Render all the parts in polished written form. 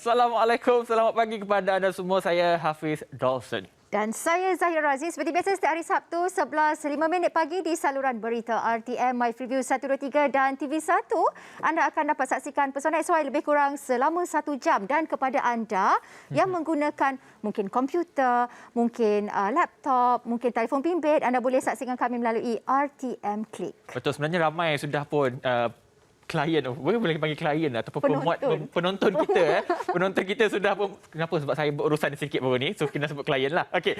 Assalamualaikum, selamat pagi kepada anda semua. Saya Hafiz Dawson. Dan saya Zahira Aziz. Seperti biasa setiap hari Sabtu 11.05 pagi di saluran berita RTM My Preview 123 dan TV1. Anda akan dapat saksikan Pesona XY lebih kurang selama 1 jam. Dan kepada anda yang menggunakan mungkin komputer, mungkin laptop, mungkin telefon bimbit, anda boleh saksikan kami melalui RTM Click. Betul, sebenarnya ramai sudah pun klien, boleh panggil klien ataupun penonton kita. Penonton kita sudah pun, kenapa? Sebab saya berurusan sikit baru ni, so kena sebut klien lah. Okey.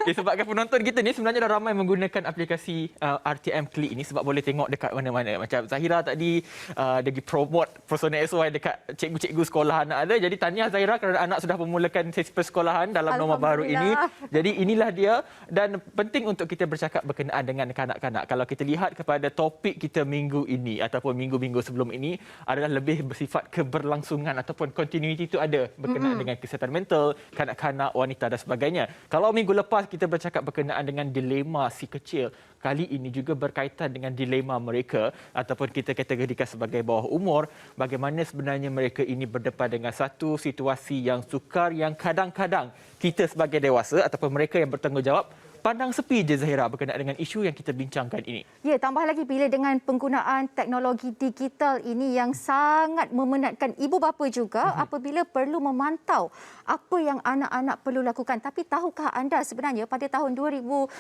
Disebabkan penonton kita ni sebenarnya dah ramai menggunakan aplikasi RTM Click ni sebab boleh tengok dekat mana-mana. Macam Zahira tadi dia pergi promote Pesona XY dekat cikgu-cikgu sekolah anak ada. Jadi tahniah Zahira kerana anak sudah memulakan sesi persekolahan dalam norma baru ini. Jadi inilah dia, dan penting untuk kita bercakap berkenaan dengan kanak-kanak. Kalau kita lihat kepada topik kita minggu ini ataupun minggu-minggu sebelum ini adalah lebih bersifat keberlangsungan ataupun continuity itu ada berkenaan dengan kesihatan mental kanak-kanak, wanita dan sebagainya. Kalau minggu lepas kita bercakap berkenaan dengan dilema si kecil, kali ini juga berkaitan dengan dilema mereka ataupun kita kategorikan sebagai bawah umur, bagaimana sebenarnya mereka ini berdepan dengan satu situasi yang sukar yang kadang-kadang kita sebagai dewasa ataupun mereka yang bertanggungjawab pandang sepi je Zahira berkenaan dengan isu yang kita bincangkan ini. Ya, tambah lagi bila dengan penggunaan teknologi digital ini yang sangat memenatkan ibu bapa juga apabila perlu memantau apa yang anak-anak perlu lakukan. Tapi tahukah anda sebenarnya pada tahun 2019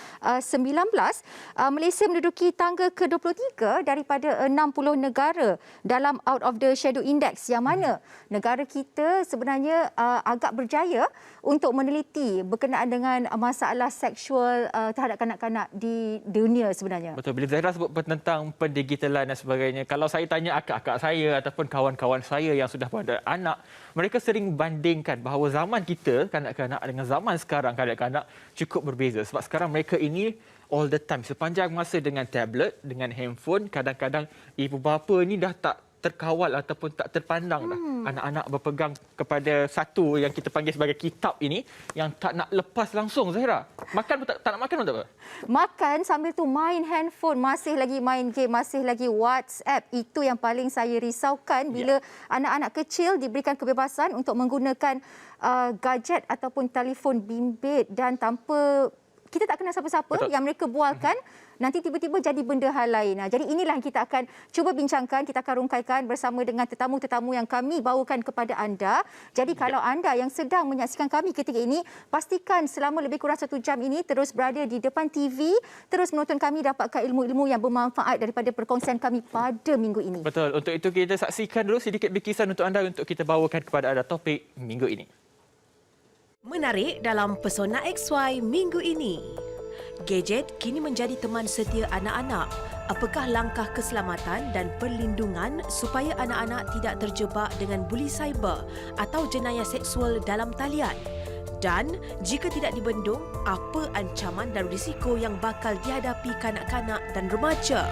Malaysia menduduki tangga ke-23 daripada 60 negara dalam Out of the Shadow Index, yang mana negara kita sebenarnya agak berjaya untuk meneliti berkenaan dengan masalah seksual terhadap kanak-kanak di dunia sebenarnya. Betul. Bila Zahira sebut tentang pendigitalan dan sebagainya, kalau saya tanya akak-akak saya ataupun kawan-kawan saya yang sudah berada anak, mereka sering bandingkan bahawa zaman kita kanak-kanak dengan zaman sekarang kanak-kanak cukup berbeza. Sebab sekarang mereka ini all the time, sepanjang masa dengan tablet, dengan handphone, kadang-kadang ibu bapa ni dah tak terkawal ataupun tak terpandang dah. Anak-anak berpegang kepada satu yang kita panggil sebagai kitab ini yang tak nak lepas langsung, Zahira. Makan pun tak nak makan pun tak apa. Makan sambil tu main handphone, masih lagi main game, masih lagi WhatsApp. Itu yang paling saya risaukan bila anak-anak kecil diberikan kebebasan untuk menggunakan gadget ataupun telefon bimbit dan tanpa kita tak kenal siapa-siapa yang mereka bualkan, nanti tiba-tiba jadi benda hal lain. Jadi inilah yang kita akan cuba bincangkan, kita akan rungkaikan bersama dengan tetamu-tetamu yang kami bawakan kepada anda. Jadi kalau anda yang sedang menyaksikan kami ketika ini, pastikan selama lebih kurang 1 jam ini terus berada di depan TV, terus menonton kami dapatkan ilmu-ilmu yang bermanfaat daripada perkongsian kami pada minggu ini. Betul. Untuk itu kita saksikan dulu sedikit bikisan untuk anda untuk kita bawakan kepada anda topik minggu ini. Menarik dalam Pesona XY minggu ini. Gadget kini menjadi teman setia anak-anak. Apakah langkah keselamatan dan perlindungan supaya anak-anak tidak terjebak dengan buli cyber atau jenayah seksual dalam talian? Dan jika tidak dibendung, apa ancaman dan risiko yang bakal dihadapi kanak-kanak dan remaja?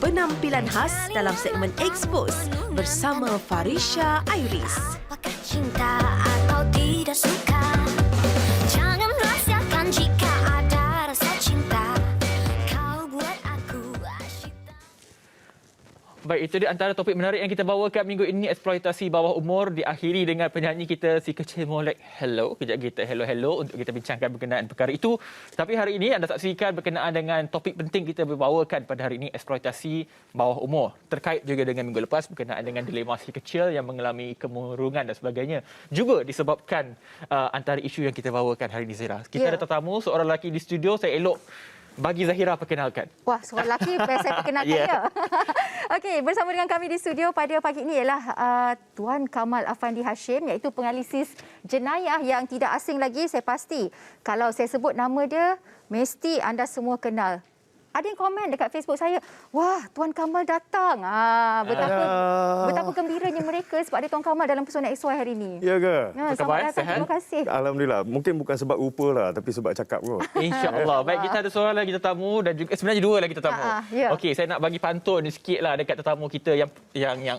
Penampilan khas dalam segmen Expose bersama Farisha Iris. Apakah cinta atau tidak suka? Jangan rahasiakan jika ada rasa cinta. Kau buat aku asyik. Baik, itu dia antara topik menarik yang kita bawakan minggu ini. Eksploitasi bawah umur diakhiri dengan penyanyi kita si kecil Molek Hello. Kejap kita hello untuk kita bincangkan berkenaan perkara itu. Tapi hari ini anda saksikan berkenaan dengan topik penting kita bawakan pada hari ini, eksploitasi bawah umur. Terkait juga dengan minggu lepas berkenaan dengan dilema si kecil yang mengalami kemurungan dan sebagainya. Juga disebabkan antara isu yang kita bawakan hari ini, Zahira. Kita ada tetamu, seorang lelaki di studio. Saya elok bagi Zahira perkenalkan. Wah, seorang lelaki saya perkenalkan ya. Okey, bersama dengan kami di studio pada pagi ini ialah Tuan Kamal Afandi Hashim, iaitu penganalisis jenayah yang tidak asing lagi, saya pasti. Kalau saya sebut nama dia, mesti anda semua kenal. Ada yang komen dekat Facebook saya, wah, Tuan Kamal datang. Betapa gembiranya mereka sebab ada Tuan Kamal dalam Pesona XY hari ini. Ya ke? Selamat datang, terima kasih. Alhamdulillah. Mungkin bukan sebab rupa lah, tapi sebab cakap kot. InsyaAllah. Baik, kita ada seorang lagi tetamu dan juga sebenarnya dua lagi tetamu. Okey, saya nak bagi pantun sikit lah dekat tetamu kita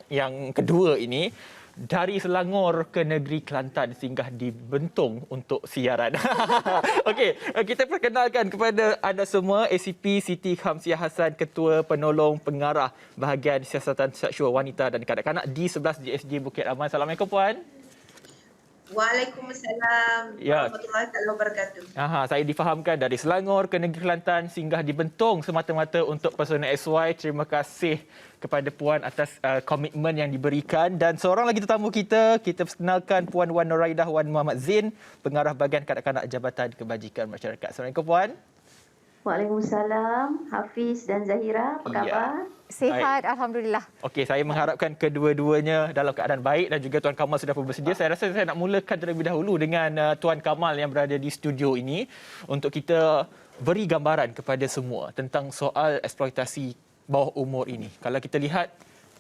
yang kedua ini. dari Selangor ke negeri Kelantan singgah di Bentong untuk siaran. Okey, kita perkenalkan kepada anda semua ACP Siti Khamsiah Hassan, Ketua Penolong Pengarah Bahagian Siasatan Seksual Wanita dan Kanak-kanak di 11 JSJ Bukit Aman. Assalamualaikum Puan. Waalaikumsalam Ya. warahmatullahi wabarakatuh. Saya difahamkan dari Selangor ke negeri Kelantan singgah di Bentong semata-mata untuk Pesona XY. Terima kasih kepada Puan atas komitmen yang diberikan. Dan seorang lagi tetamu kita perkenalkan Puan Wan Noraidah Wan Muhammad Zain, Pengarah Bahagian Kanak-kanak Jabatan Kebajikan Masyarakat. Assalamualaikum Puan. Waalaikumsalam, Hafiz dan Zahira, apa khabar? Sihat, Alhamdulillah. Okey, saya mengharapkan kedua-duanya dalam keadaan baik dan juga Tuan Kamal sudah pun bersedia. Saya rasa saya nak mulakan terlebih dahulu dengan Tuan Kamal yang berada di studio ini untuk kita beri gambaran kepada semua tentang soal eksploitasi bawah umur ini. Kalau kita lihat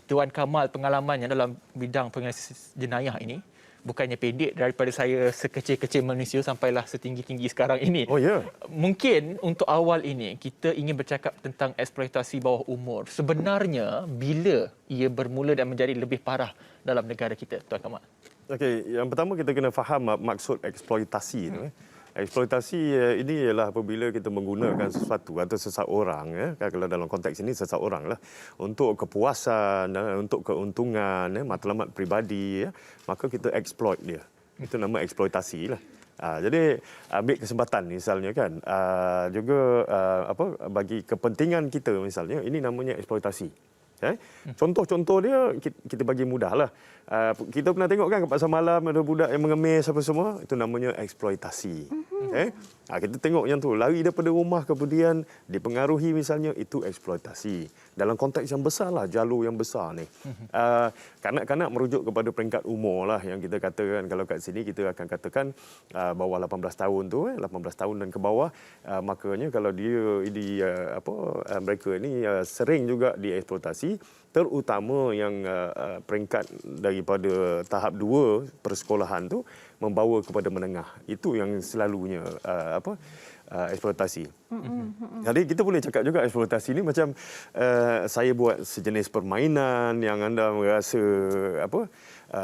Tuan Kamal pengalamannya dalam bidang pengenalan jenayah ini bukannya pendek daripada saya sekecil-kecil manusia sampailah setinggi-tinggi sekarang ini. Oh ya. Mungkin untuk awal ini kita ingin bercakap tentang eksploitasi bawah umur. Sebenarnya bila ia bermula dan menjadi lebih parah dalam negara kita, Tuan Kamal? Okey, yang pertama kita kena faham maksud eksploitasi itu. Eksploitasi ini ialah apabila kita menggunakan sesuatu atau seseorang, kalau dalam konteks ini seseorang lah, untuk kepuasan, untuk keuntungan, matlamat peribadi, maka kita exploit dia. Itu nama eksploitasi lah. Jadi ambil kesempatan misalnya kan, juga bagi kepentingan kita misalnya, ini namanya eksploitasi. Contoh-contoh dia kita bagi mudahlah. Kita pernah tengok kan kat pasar malam ada budak yang mengemis apa semua, itu namanya eksploitasi. Kita tengok yang tu lari daripada rumah kemudian dipengaruhi misalnya, itu eksploitasi. Dalam konteks yang besar lah, jalur yang besar ni. Kanak-kanak merujuk kepada peringkat umur lah yang kita katakan. Kalau kat sini kita akan katakan bawah 18 tahun tu, 18 tahun dan ke bawah, makanya kalau dia mereka ni sering juga dieksploitasi, terutama yang peringkat daripada tahap 2 persekolahan tu membawa kepada menengah. Itu yang selalunya eksploitasi. Jadi kita boleh cakap juga eksploitasi ni macam saya buat sejenis permainan yang anda merasa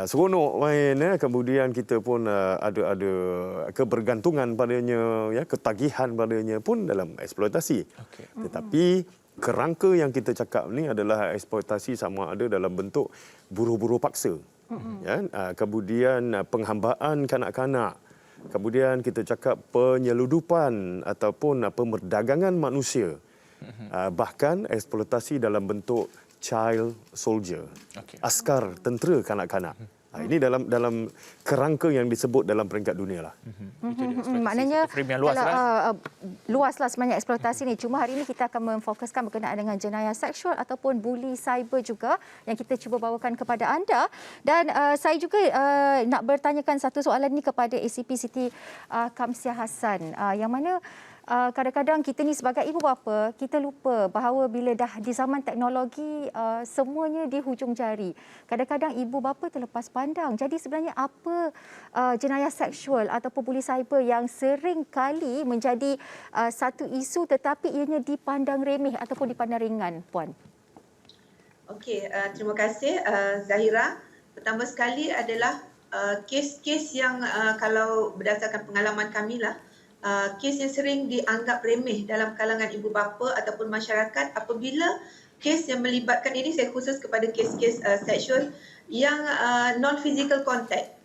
seronok main, kemudian kita pun ada kebergantungan padanya, ketagihan padanya pun dalam eksploitasi. Okay. Tetapi kerangka yang kita cakap ni adalah eksploitasi sama ada dalam bentuk buruh-buruh paksa. Kemudian penghambaan kanak-kanak. Kemudian kita cakap penyeludupan ataupun pemerdagangan manusia. Bahkan eksploitasi dalam bentuk child soldier. Okay. Askar tentera kanak-kanak. Ini dalam kerangka yang disebut dalam peringkat dunia lah. Maknanya luaslah sebenarnya eksploitasi ni. Cuma hari ini kita akan memfokuskan berkenaan dengan jenayah seksual ataupun buli cyber juga yang kita cuba bawakan kepada anda. Dan saya juga nak bertanyakan satu soalan ni kepada ACP Siti Khamsiah Hassan, yang mana kadang-kadang kita ni sebagai ibu bapa, kita lupa bahawa bila dah di zaman teknologi, semuanya di hujung jari. Kadang-kadang ibu bapa terlepas pandang. Jadi sebenarnya apa jenayah seksual ataupun buli cyber yang sering kali menjadi satu isu tetapi ianya dipandang remeh ataupun dipandang ringan, Puan? Okey, terima kasih Zahira. Pertama sekali adalah kes-kes yang kalau berdasarkan pengalaman kami lah, kes yang sering dianggap remeh dalam kalangan ibu bapa ataupun masyarakat apabila kes yang melibatkan ini, saya khusus kepada kes-kes seksual yang non-physical contact,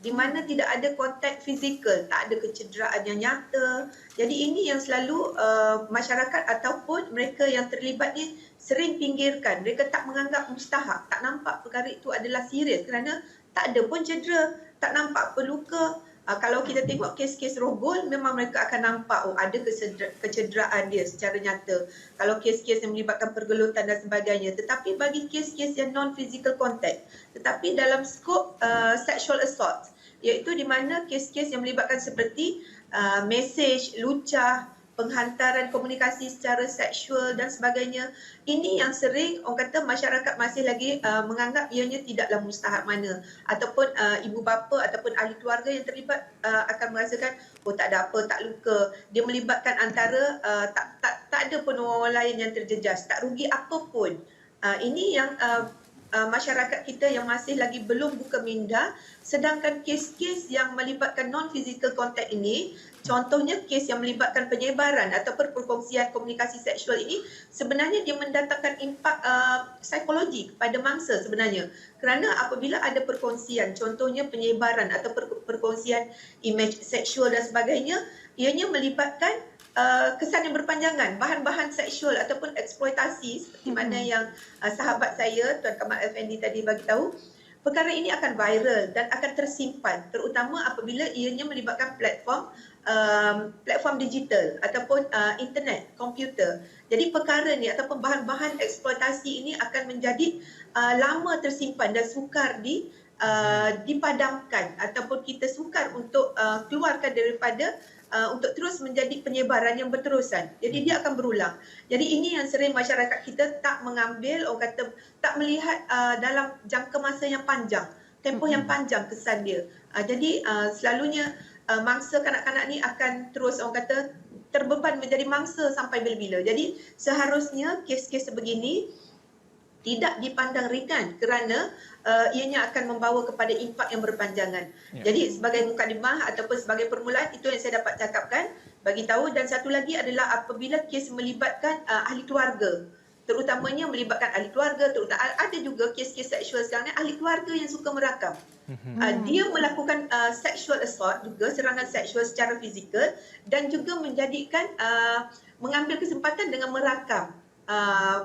di mana tidak ada kontak fizikal, tak ada kecederaan yang nyata. Jadi ini yang selalu masyarakat ataupun mereka yang terlibat ni sering pinggirkan. Mereka tak menganggap mustahak, tak nampak perkara itu adalah serius kerana tak ada pun cedera, tak nampak peluka. Kalau kita tengok kes-kes rogol, memang mereka akan nampak ada kecederaan dia secara nyata. Kalau kes-kes yang melibatkan pergelutan dan sebagainya. Tetapi bagi kes-kes yang non-physical contact, tetapi dalam skop sexual assault, iaitu di mana kes-kes yang melibatkan seperti mesej, lucah, penghantaran komunikasi secara seksual dan sebagainya. Ini yang sering orang kata masyarakat masih lagi menganggap ianya tidaklah mustahak mana, ataupun ibu bapa ataupun ahli keluarga yang terlibat akan merasakan tak ada apa, tak luka. Dia melibatkan antara tak ada pun orang lain yang terjejas, tak rugi apa pun. Ini yang masyarakat kita yang masih lagi belum buka minda, sedangkan kes-kes yang melibatkan non-physical contact ini, contohnya kes yang melibatkan penyebaran ataupun perkongsian komunikasi seksual ini, sebenarnya dia mendatangkan impak psikologi kepada mangsa sebenarnya. Kerana apabila ada perkongsian, contohnya penyebaran atau perkongsian imej seksual dan sebagainya, ianya melibatkan kesan yang berpanjangan, bahan-bahan seksual ataupun eksploitasi seperti mana yang sahabat saya Tuan Kamal Effendi tadi bagi tahu, perkara ini akan viral dan akan tersimpan, terutama apabila ianya melibatkan platform digital ataupun internet, komputer. Jadi perkara ni ataupun bahan-bahan eksploitasi ini akan menjadi lama tersimpan dan sukar dipadamkan ataupun kita sukar untuk keluarkan daripada untuk terus menjadi penyebaran yang berterusan. Jadi dia akan berulang. Jadi ini yang sering masyarakat kita tak mengambil, orang kata tak melihat dalam jangka masa yang panjang, tempoh yang panjang kesan dia. Jadi selalunya mangsa kanak-kanak ni akan terus orang kata terbeban menjadi mangsa sampai bila-bila. Jadi seharusnya kes-kes sebegini tidak dipandang ringan kerana ianya akan membawa kepada impak yang berpanjangan. Jadi sebagai mukadimah ataupun sebagai permulaan, itu yang saya dapat cakapkan, bagi tahu. Dan satu lagi adalah apabila kes melibatkan ahli keluarga, terutamanya melibatkan ahli keluarga, terutama ada juga kes-kes seksual sekarang ni ahli keluarga yang suka merakam. Dia melakukan sexual assault juga, serangan seksual secara fizikal, dan juga menjadikan mengambil kesempatan dengan merakam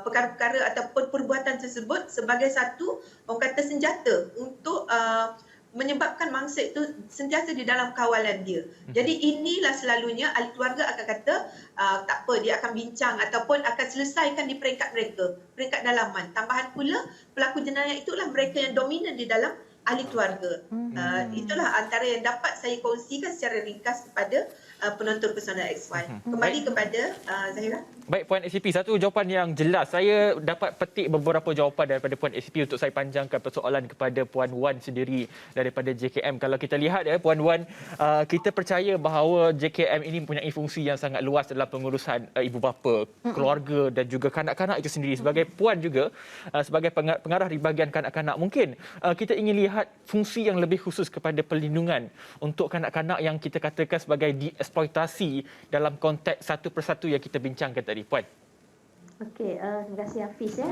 perkara-perkara ataupun perbuatan tersebut sebagai satu orang kata senjata untuk menyebabkan mangsa itu sentiasa di dalam kawalan dia. Jadi inilah selalunya ahli keluarga akan kata tak apa, dia akan bincang ataupun akan selesaikan di peringkat mereka, peringkat dalaman. Tambahan pula pelaku jenayah itulah mereka yang dominan di dalam ahli keluarga. Itulah antara yang dapat saya kongsikan secara ringkas kepada penonton Pesona XY. Kembali kepada Zahira. Baik Puan ACP, satu jawapan yang jelas. Saya dapat petik beberapa jawapan daripada Puan ACP untuk saya panjangkan persoalan kepada Puan Wan sendiri daripada JKM. Kalau kita lihat Puan Wan, kita percaya bahawa JKM ini mempunyai fungsi yang sangat luas dalam pengurusan ibu bapa, keluarga dan juga kanak-kanak itu sendiri. Sebagai Puan juga, sebagai pengarah di bahagian kanak-kanak, mungkin kita ingin lihat fungsi yang lebih khusus kepada perlindungan untuk kanak-kanak yang kita katakan sebagai dieksploitasi dalam konteks satu persatu yang kita bincangkan tadi, Puan. Okey, terima kasih Hafiz ya.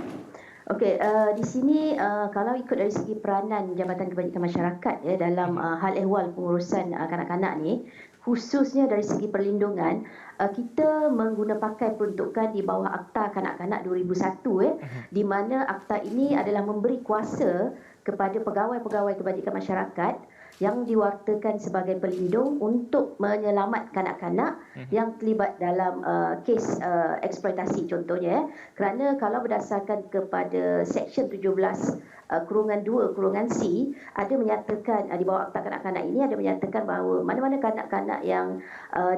Okey, di sini kalau ikut dari segi peranan Jabatan Kebajikan Masyarakat ya dalam hal ehwal pengurusan kanak-kanak ni, khususnya dari segi perlindungan, kita mengguna pakai peruntukan di bawah Akta Kanak-Kanak 2001 di mana akta ini adalah memberi kuasa kepada pegawai-pegawai kebajikan masyarakat yang diwartakan sebagai pelindung untuk menyelamat kanak-kanak yang terlibat dalam kes eksploitasi contohnya. Kerana kalau berdasarkan kepada Seksyen 17/2/C ada menyatakan di bawah Akta Kanak-Kanak ini ada menyatakan bahawa mana-mana kanak-kanak yang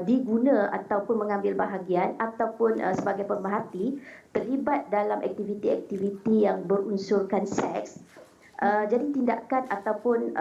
diguna ataupun mengambil bahagian ataupun sebagai pemerhati terlibat dalam aktiviti-aktiviti yang berunsurkan seks, jadi tindakan ataupun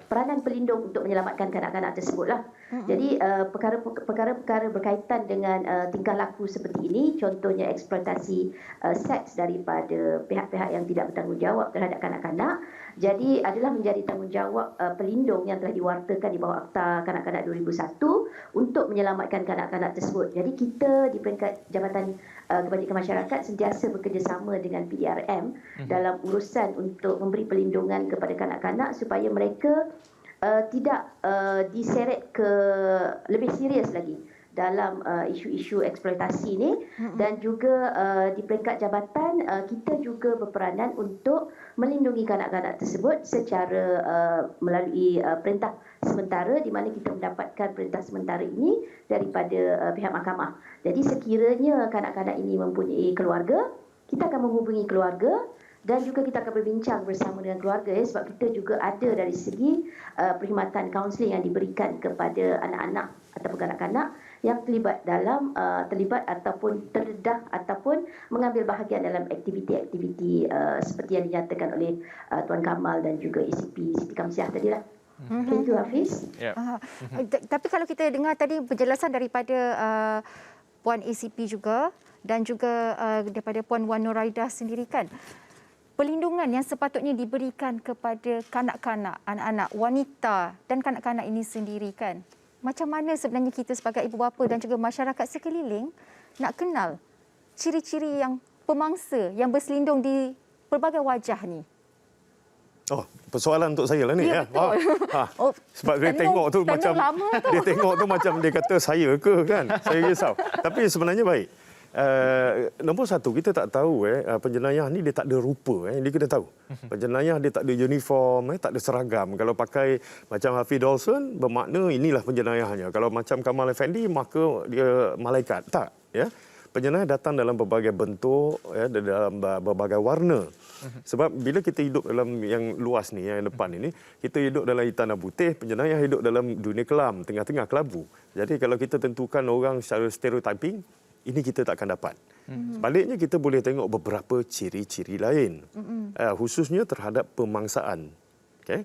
peranan pelindung untuk menyelamatkan kanak-kanak tersebutlah. Jadi perkara-perkara berkaitan dengan tingkah laku seperti ini, contohnya eksploitasi seks daripada pihak-pihak yang tidak bertanggungjawab terhadap kanak-kanak, jadi adalah menjadi tanggungjawab pelindung yang telah diwartakan di bawah Akta Kanak-Kanak 2001 untuk menyelamatkan kanak-kanak tersebut. Jadi kita di peringkat Jabatan Kebajikan Masyarakat sentiasa bekerjasama dengan PDRM dalam urusan untuk memberi perlindungan kepada kanak-kanak supaya mereka tidak diseret ke lebih serius lagi dalam isu-isu eksploitasi ini. Dan juga di peringkat jabatan kita juga berperanan untuk melindungi kanak-kanak tersebut secara melalui perintah sementara, di mana kita mendapatkan perintah sementara ini daripada pihak mahkamah. Jadi sekiranya kanak-kanak ini mempunyai keluarga, kita akan menghubungi keluarga dan juga kita akan berbincang bersama dengan keluarga sebab kita juga ada dari segi perkhidmatan kaunseling yang diberikan kepada anak-anak ataupun kanak-kanak yang terlibat ataupun terdedah ataupun mengambil bahagian dalam aktiviti-aktiviti seperti yang dinyatakan oleh Tuan Kamal dan juga ACP Siti Kamsiah tadilah. Itu Hafiz. Tapi kalau kita dengar tadi penjelasan daripada Puan ACP juga dan juga daripada Puan Wan Nuraidah sendiri kan, perlindungan yang sepatutnya diberikan kepada kanak-kanak, anak-anak, wanita dan kanak-kanak ini sendiri kan. Macam mana sebenarnya kita sebagai ibu bapa dan juga masyarakat sekeliling nak kenal ciri-ciri yang pemangsa yang berselindung di pelbagai wajah ni? Oh, persoalan untuk saya lah ni. Ya, betul. Sebab dia tengok tu macam lama tu. dia tengok tu macam dia kata saya ke kan. Saya risau. Tapi sebenarnya baik. Nombor satu, kita tak tahu penjenayah ni dia tak ada rupa. Dia kena tahu. Penjenayah dia tak ada uniform, tak ada seragam. Kalau pakai macam Hafiz Dawson, bermakna inilah penjenayahnya. Kalau macam Kamal Effendi, maka dia malaikat. Tak. Ya. Penjenayah datang dalam berbagai bentuk, dalam berbagai warna. Sebab bila kita hidup dalam yang luas ni, yang depan ini, kita hidup dalam hitam dan putih, penjenayah hidup dalam dunia kelam, tengah-tengah kelabu. Jadi kalau kita tentukan orang secara stereotyping, ini kita tak akan dapat. Sebaliknya kita boleh tengok beberapa ciri-ciri lain. Khususnya terhadap pemangsaan. Okay?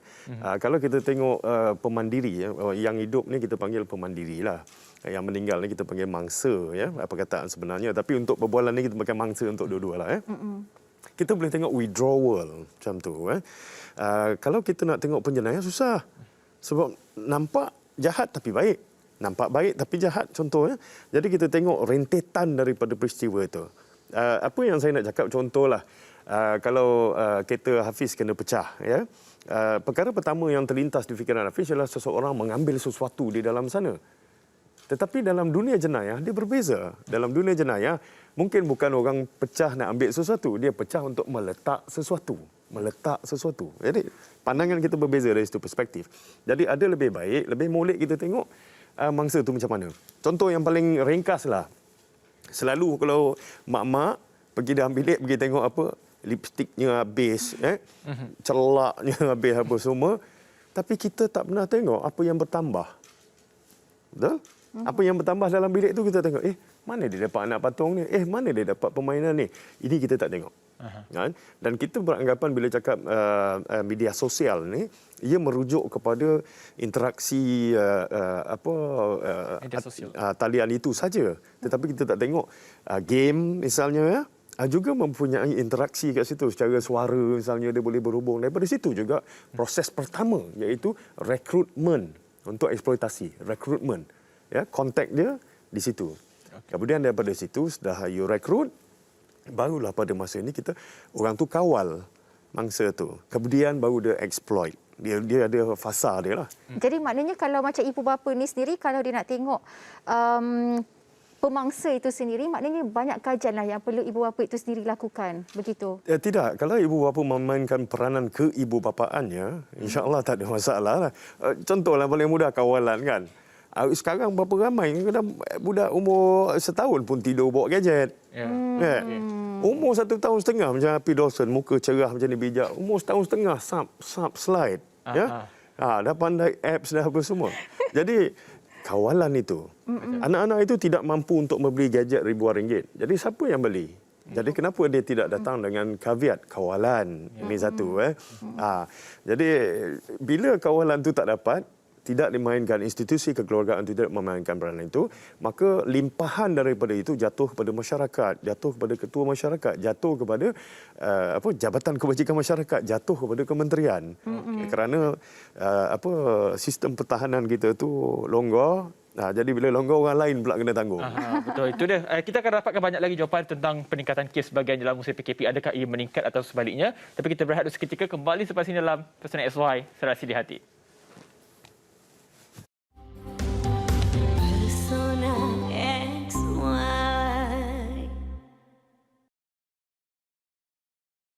Kalau kita tengok pemandiri, yang hidup ni kita panggil pemandiri lah. Yang meninggal ni kita panggil mangsa, ya, perkataan sebenarnya. Tapi untuk perbualan ni kita pakai mangsa untuk dua-dua lah. Kita boleh tengok withdrawal macam tu. Kalau kita nak tengok penjenayah susah. Sebab nampak jahat tapi baik. Nampak baik tapi jahat contohnya. Jadi kita tengok rentetan daripada peristiwa itu. Apa yang saya nak cakap contohlah. Kalau kereta Hafiz kena pecah, ya. Perkara pertama yang terlintas di fikiran Hafiz adalah seseorang mengambil sesuatu di dalam sana. Tetapi dalam dunia jenayah, dia berbeza. Dalam dunia jenayah, mungkin bukan orang pecah nak ambil sesuatu. Dia pecah untuk meletak sesuatu. Meletak sesuatu. Jadi, pandangan kita berbeza dari situ perspektif. Jadi, ada lebih baik, lebih molek kita tengok mangsa tu macam mana. Contoh yang paling ringkas lah. Selalu kalau mak-mak pergi dalam bilik, pergi tengok apa, lipstiknya habis, celaknya habis apa semua. Tapi kita tak pernah tengok apa yang bertambah. Betul? Apa yang bertambah dalam bilik tu kita tengok, mana dia dapat anak patung ni? Mana dia dapat permainan ni? Ini kita tak tengok. Kan? Dan kita beranggapan bila cakap media sosial ni, ia merujuk kepada interaksi talian itu saja. Tetapi kita tak tengok game misalnya, juga mempunyai interaksi kat situ secara suara misalnya dia boleh berhubung. Daripada situ juga proses pertama iaitu rekrutmen untuk eksploitasi, rekrutmen. Ya, kontak dia di situ. Kemudian daripada situ sudah you rekrut, barulah pada masa ini kita orang tu kawal mangsa tu. Kemudian baru dia exploit. Dia ada fasa dia lah. Jadi maknanya kalau macam ibu bapa ni sendiri, kalau dia nak tengok pemangsa itu sendiri, maknanya banyak kajian lah yang perlu ibu bapa itu sendiri lakukan. Begitu? Tidak. Kalau ibu bapa memainkan peranan keibubapaannya, insya-Allah tak ada masalah lah. Contohlah paling mudah kawalan kan. Sekarang berapa ramai budak umur setahun pun tidur bawa gadget. Umur 1 tahun setengah macam Hafiz Dawson, muka cerah macam ni bijak. Umur 1 tahun setengah sub slide. Dah pandai apps dah apa semua. Jadi kawalan itu. Anak-anak itu tidak mampu untuk membeli gadget ribuan ringgit. Jadi siapa yang beli? Jadi kenapa dia tidak datang dengan caveat kawalan? Ini satu. Jadi bila kawalan itu tak dapat, tidak dimainkan, institusi kekeluargaan itu tidak memainkan peranan itu, maka limpahan daripada itu jatuh kepada masyarakat, jatuh kepada ketua masyarakat, jatuh kepada Jabatan Kebajikan Masyarakat, jatuh kepada kementerian. Kerana sistem pertahanan kita tu longgar. Jadi bila longgar, orang lain pula kena tanggung. Betul, itu dia. Kita akan dapatkan banyak lagi jawapan tentang peningkatan kes sebahagian dalam musim PKP. Adakah ia meningkat atau sebaliknya? Tapi kita berehat seketika, kembali selepas ini dalam Persona XY Serasi di Hati.